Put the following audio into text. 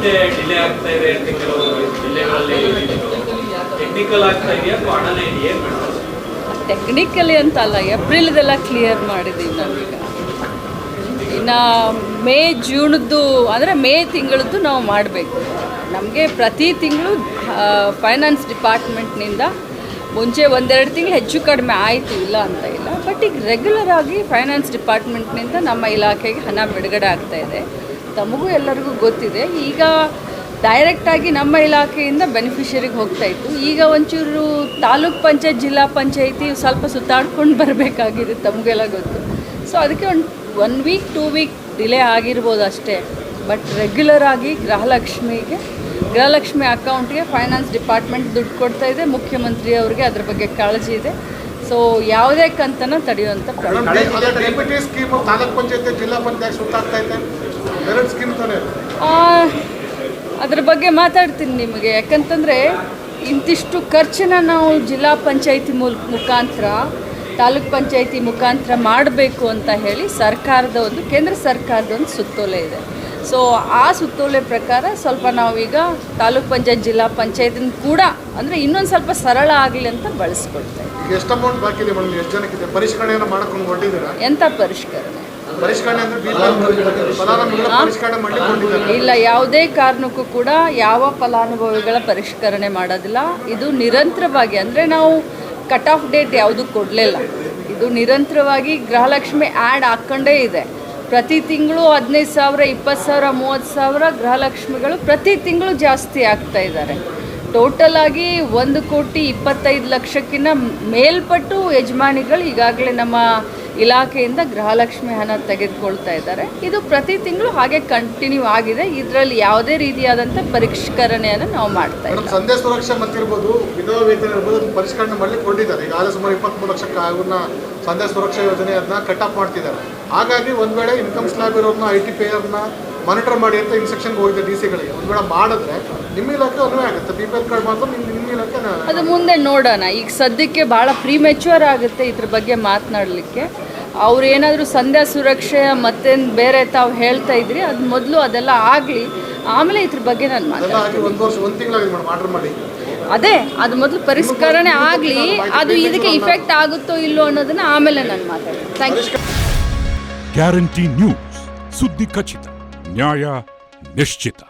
ಮತ್ತೆ ಡಿಲೇ ಆಗ್ತಾ ಇದೆ ಅಂತ ಕೆಲವು ಜಿಲ್ಲೆಗಳಲ್ಲಿ ಟೆಕ್ನಿಕಲ್ ಆಗ್ತಾ ಇದೆಯಾ ಅಥವಾ ಹಣನೇ ಇದೆಯಾ ಮೇಡಮ್? ಟೆಕ್ನಿಕಲಿ ಅಂತ ಅಲ್ಲ, ಏಪ್ರಿಲ್ದೆಲ್ಲ ಕ್ಲಿಯರ್ ಮಾಡಿದ್ದೀವಿ ನಾವೀಗ. ಇನ್ನು ಮೇ ಜೂನ್ದು ಅಂದರೆ ಮೇ ತಿಂಗಳದ್ದು ನಾವು ಮಾಡಬೇಕು. ನಮಗೆ ಪ್ರತಿ ತಿಂಗಳು ಫೈನಾನ್ಸ್ ಡಿಪಾರ್ಟ್ಮೆಂಟ್ನಿಂದ ಮುಂಚೆ ಒಂದೆರಡು ತಿಂಗಳು ಹೆಚ್ಚು ಕಡಿಮೆ ಆಯಿತು, ಇಲ್ಲ ಅಂತ ಇಲ್ಲ. ಬಟ್ ಈಗ ರೆಗ್ಯುಲರ್ ಆಗಿ ಫೈನಾನ್ಸ್ ಡಿಪಾರ್ಟ್ಮೆಂಟ್ನಿಂದ ನಮ್ಮ ಇಲಾಖೆಗೆ ಹಣ ಬಿಡುಗಡೆ ಆಗ್ತಾಯಿದೆ. ತಮಗೂ ಎಲ್ಲರಿಗೂ ಗೊತ್ತಿದೆ. ಈಗ ಡೈರೆಕ್ಟಾಗಿ ನಮ್ಮ ಇಲಾಖೆಯಿಂದ ಬೆನಿಫಿಷರಿಗೆ ಹೋಗ್ತಾಯಿತ್ತು. ಈಗ ಒಂಚೂರು ತಾಲೂಕ್ ಪಂಚಾಯತ್, ಜಿಲ್ಲಾ ಪಂಚಾಯತಿ ಸ್ವಲ್ಪ ಸುತ್ತಾಡ್ಕೊಂಡು ಬರಬೇಕಾಗಿದೆ, ತಮಗೆಲ್ಲ ಗೊತ್ತು. ಸೊ ಅದಕ್ಕೆ ಒಂದು 1 ವೀಕ್ 2 ವೀಕ್ ಡಿಲೇ ಆಗಿರ್ಬೋದು ಅಷ್ಟೇ. ಬಟ್ ರೆಗ್ಯುಲರ್ ಆಗಿ ಗೃಹಲಕ್ಷ್ಮಿ ಅಕೌಂಟ್ಗೆ ಫೈನಾನ್ಸ್ ಡಿಪಾರ್ಟ್ಮೆಂಟ್ ದುಡ್ಡು ಕೊಡ್ತಾ ಇದೆ. ಮುಖ್ಯಮಂತ್ರಿ ಅವರಿಗೆ ಅದ್ರ ಬಗ್ಗೆ ಕಾಳಜಿ ಇದೆ. ಸೊ ಯಾವುದೇ ಕಂತನ ತಡೆಯುವಂಥ ಅದ್ರ ಬಗ್ಗೆ ಮಾತಾಡ್ತೀನಿ ನಿಮಗೆ. ಯಾಕಂತಂದರೆ ಇಂತಿಷ್ಟು ಖರ್ಚನ್ನ ನಾವು ಜಿಲ್ಲಾ ಪಂಚಾಯತಿ ಮುಖಾಂತರ, ತಾಲೂಕ್ ಪಂಚಾಯತಿ ಮುಖಾಂತರ ಮಾಡಬೇಕು ಅಂತ ಹೇಳಿ ಕೇಂದ್ರ ಸರ್ಕಾರದ ಒಂದು ಸುತ್ತೋಲೆ ಇದೆ. ಸೊ ಆ ಸುತ್ತೋಲೆ ಪ್ರಕಾರ ಸ್ವಲ್ಪ ನಾವೀಗ ತಾಲೂಕ್ ಪಂಚಾಯತ್, ಜಿಲ್ಲಾ ಪಂಚಾಯತಿನ ಕೂಡ ಅಂದರೆ ಇನ್ನೊಂದು ಸ್ವಲ್ಪ ಸರಳ ಆಗಲಿ ಅಂತ ಬಳಸ್ಕೊಳ್ತಾ ಇದ್ದೀವಿ. ಎಷ್ಟು ಅಮೌಂಟ್ ಬಾಕಿ ಇದೆ ಮೇಡಮ್? ಎಷ್ಟು ಜನಕ್ಕಿದೆ? ಪರಿಷ್ಕರಣೆಯನ್ನು ಮಾಡ್ಕೊಂಡು ಹೊರಟಿದ್ದೀರಾ? ಎಂಥ ಪರಿಷ್ಕರಣೆ? ಇಲ್ಲ, ಯಾವುದೇ ಕಾರಣಕ್ಕೂ ಕೂಡ ಯಾವ ಫಲಾನುಭವಿಗಳ ಪರಿಷ್ಕರಣೆ ಮಾಡೋದಿಲ್ಲ. ಇದು ನಿರಂತರವಾಗಿ, ಅಂದರೆ ನಾವು ಕಟ್ ಆಫ್ ಡೇಟ್ ಯಾವುದೂ ಕೊಡಲಿಲ್ಲ. ಇದು ನಿರಂತರವಾಗಿ ಗೃಹಲಕ್ಷ್ಮಿ ಆ್ಯಡ್ ಹಾಕ್ಕೊಂಡೇ ಇದೆ. ಪ್ರತಿ ತಿಂಗಳು 15,000, 20,000, 30,000 ಗೃಹಲಕ್ಷ್ಮಿಗಳು ಪ್ರತಿ ತಿಂಗಳು ಜಾಸ್ತಿ ಆಗ್ತಾ ಇದ್ದಾರೆ. ಟೋಟಲ್ ಆಗಿ 1,25,00,000ಕ್ಕಿಂತ ಮೇಲ್ಪಟ್ಟು ಯಜಮಾನಿಗಳು ಈಗಾಗಲೇ ನಮ್ಮ ಇಲಾಖೆಯಿಂದ ಗೃಹಲಕ್ಷ್ಮಿ ಹಣ ತೆಗೆದುಕೊಳ್ತಾ ಇದ್ದಾರೆ. ಇದು ಪ್ರತಿ ತಿಂಗಳು ಹಾಗೆ ಕಂಟಿನ್ಯೂ ಆಗಿದೆ. ಇದರಲ್ಲಿ ಯಾವುದೇ ರೀತಿಯಾದಂಥ ಪರಿಷ್ಕರಣೆಯನ್ನು ನಾವು ಮಾಡ್ತಾ ಇದ್ದೀವಿ. ಸಂಧ್ಯಾ ಸುರಕ್ಷಾ ಮತ್ತಿರ್ಬೋದು, ವಿಧವಾ ವೇತನ ಇರ್ಬೋದು, ಪರಿಷ್ಕರಣೆ ಮಾಡಲಿಕ್ಕೆ ಕೊಟ್ಟಿದ್ದಾರೆ. ಈಗಾಗಲೇ ಸುಮಾರು 23 ಲಕ್ಷಕ್ಕೆ ಅವನ್ನ ಸಂಧ್ಯಾ ಸುರಕ್ಷಾ ಯೋಜನೆ ಅದನ್ನ ಕಟ್ ಆಫ್ ಮಾಡ್ತಿದ್ದಾರೆ. ಹಾಗಾಗಿ ಒಂದು ವೇಳೆ ಇನ್ಕಮ್ ಸ್ಲ್ಯಾಬ್ ಇರೋರನ್ನ, IT ಪೇಯರ್ನ ಮಾನಿಟರ್ ಮಾಡಿ ಅಂತ ಇನ್ಸ್ಟ್ರಕ್ಷನ್ಗೆ ಹೋಗಿದೆ DC-ಗಳಿಗೆ. ಒಂದು ವೇಳೆ ಮಾಡಿದ್ರೆ ನಿಮ್ಮ ಇಲಾಖೆ ಅನ್ವಯ ಆಗುತ್ತೆ. BPL ಕಾರ್ಡ್ ಮಾತ್ರ ನಿಮ್ಮ ಇಲಾಖೆ ಅದು ಮುಂದೆ ನೋಡೋಣ. ಈಗ ಸದ್ಯಕ್ಕೆ ಭಾಳ ಪ್ರೀಮೆಚ್ಯೂರ್ ಆಗುತ್ತೆ ಇದ್ರ ಬಗ್ಗೆ ಮಾತನಾಡಲಿಕ್ಕೆ. ಅವ್ರು ಏನಾದರೂ ಸಂಧ್ಯಾ ಸುರಕ್ಷೆ ಮತ್ತೇನು ಬೇರೆ ತಾವು ಹೇಳ್ತಾ ಇದ್ರಿ, ಅದು ಮೊದಲು ಅದೆಲ್ಲ ಆಗಲಿ, ಆಮೇಲೆ ಇದ್ರ ಬಗ್ಗೆ ನಾನು ಮಾತಾಡ್ತೀನಿ. 1 ವರ್ಷ 1 ತಿಂಗಳಾಗಿ ಆರ್ಡರ್ ಮಾಡಿ ಅದೇ ಅದು ಮೊದಲು ಪರಿಷ್ಕರಣೆ ಆಗಲಿ, ಅದು ಇದಕ್ಕೆ ಇಫೆಕ್ಟ್ ಆಗುತ್ತೋ ಇಲ್ಲೋ ಅನ್ನೋದನ್ನ ಆಮೇಲೆ ನಾನು ಮಾತಾಡ್ತೀನಿ. Thank you. ಗ್ಯಾರಂಟಿ ನ್ಯೂಸ್, ಸುದ್ದಿ ಖಚಿತ, ನ್ಯಾಯ ನಿಶ್ಚಿತ.